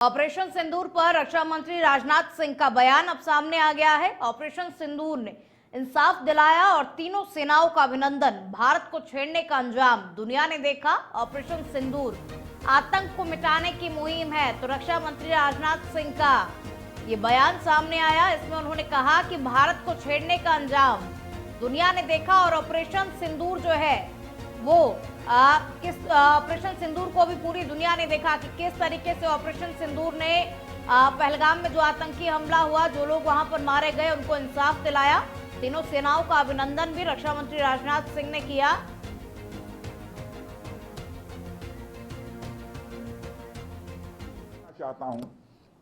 Operation सिंदूर पर रक्षा मंत्री राजनाथ सिंह का बयान अब सामने आ गया है। ऑपरेशन सिंदूर ने इंसाफ दिलाया और तीनों सेनाओं का अभिनंदन। भारत को छेड़ने का अंजाम दुनिया ने देखा। ऑपरेशन सिंदूर आतंक को मिटाने की मुहिम है, तो रक्षा मंत्री राजनाथ सिंह का ये बयान सामने आया। इसमें उन्होंने कहा कि भारत को छेड़ने का अंजाम दुनिया ने देखा और ऑपरेशन सिंदूर जो है वो ऑपरेशन सिंदूर को भी पूरी दुनिया ने देखा कि किस तरीके से ऑपरेशन सिंदूर ने पहलगाम में जो आतंकी हमला हुआ, जो लोग वहां पर मारे गए, उनको इंसाफ दिलाया। तीनों सेनाओं का अभिनंदन भी रक्षा मंत्री राजनाथ सिंह ने किया। चाहता हूं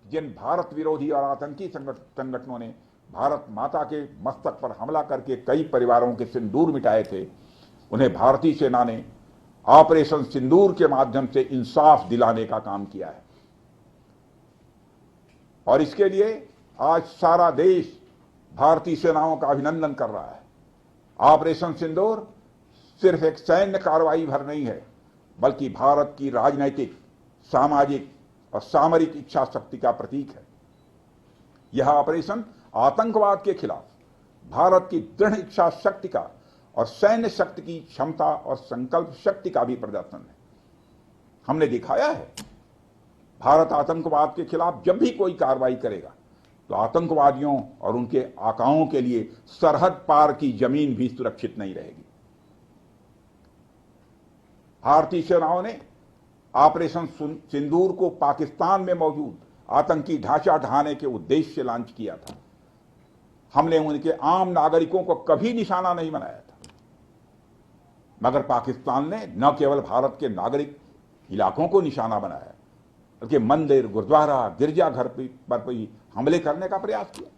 जिन भारत विरोधी और आतंकी संगठनों ने भारत माता के मस्तक पर हमला करके कई परिवारों के सिंदूर मिटाए थे, उन्हें भारतीय सेना ने ऑपरेशन सिंदूर के माध्यम से इंसाफ दिलाने का काम किया है। और इसके लिए आज सारा देश भारतीय सेनाओं का अभिनंदन कर रहा है। ऑपरेशन सिंदूर सिर्फ एक सैन्य कार्रवाई भर नहीं है, बल्कि भारत की राजनैतिक, सामाजिक और सामरिक इच्छा शक्ति का प्रतीक है। यह ऑपरेशन आतंकवाद के खिलाफ भारत की दृढ़ इच्छा शक्ति का और सैन्य शक्ति की क्षमता और संकल्प शक्ति का भी प्रदर्शन है। हमने दिखाया है, भारत आतंकवाद के खिलाफ जब भी कोई कार्रवाई करेगा तो आतंकवादियों और उनके आकाओं के लिए सरहद पार की जमीन भी सुरक्षित नहीं रहेगी। भारतीय सेनाओं ने ऑपरेशन सिंदूर को पाकिस्तान में मौजूद आतंकी ढांचा ढहाने के उद्देश्य से लॉन्च किया था। हमने उनके आम नागरिकों को कभी निशाना नहीं बनाया था, मगर पाकिस्तान ने न केवल भारत के नागरिक इलाकों को निशाना बनाया, बल्कि मंदिर, गुरुद्वारा, गिरजाघर पर भी हमले करने का प्रयास किया।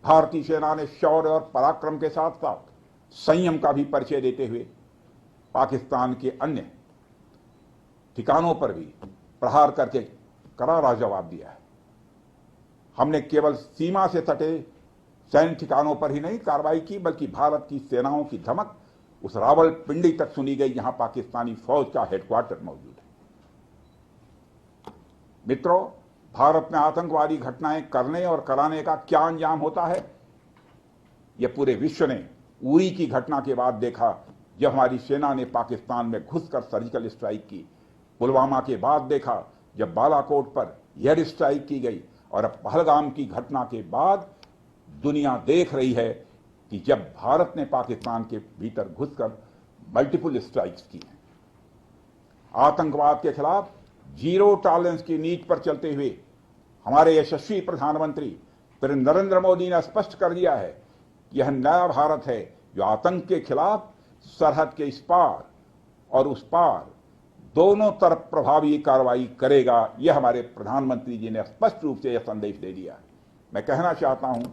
भारतीय सेना ने शौर्य और पराक्रम के साथ साथ संयम का भी परिचय देते हुए पाकिस्तान के अन्य ठिकानों पर भी प्रहार करके करारा जवाब दिया है। हमने केवल सीमा से सटे सैन्य ठिकानों पर ही नहीं कार्रवाई की, बल्कि भारत की सेनाओं की धमक उस रावलपिंडी तक सुनी गई, जहां पाकिस्तानी फौज का हेडक्वार्टर मौजूद है। मित्रों, भारत में आतंकवादी घटनाएं करने और कराने का क्या अंजाम होता है, यह पूरे विश्व ने उरी की घटना के बाद देखा, जब हमारी सेना ने पाकिस्तान में घुसकर सर्जिकल स्ट्राइक की। पुलवामा के बाद देखा, जब बालाकोट पर एयर स्ट्राइक की गई। और अब पहलगाम की घटना के बाद दुनिया देख रही है कि जब भारत ने पाकिस्तान के भीतर घुसकर मल्टीपल स्ट्राइक्स की हैं। आतंकवाद के खिलाफ जीरो टॉलरेंस की नीति पर चलते हुए हमारे यशस्वी प्रधानमंत्री श्री नरेंद्र मोदी ने स्पष्ट कर दिया है कि यह नया भारत है जो आतंक के खिलाफ सरहद के इस पार और उस पार दोनों तरफ प्रभावी कार्रवाई करेगा। यह हमारे प्रधानमंत्री जी ने स्पष्ट रूप से यह संदेश दे दिया है। मैं कहना चाहता हूं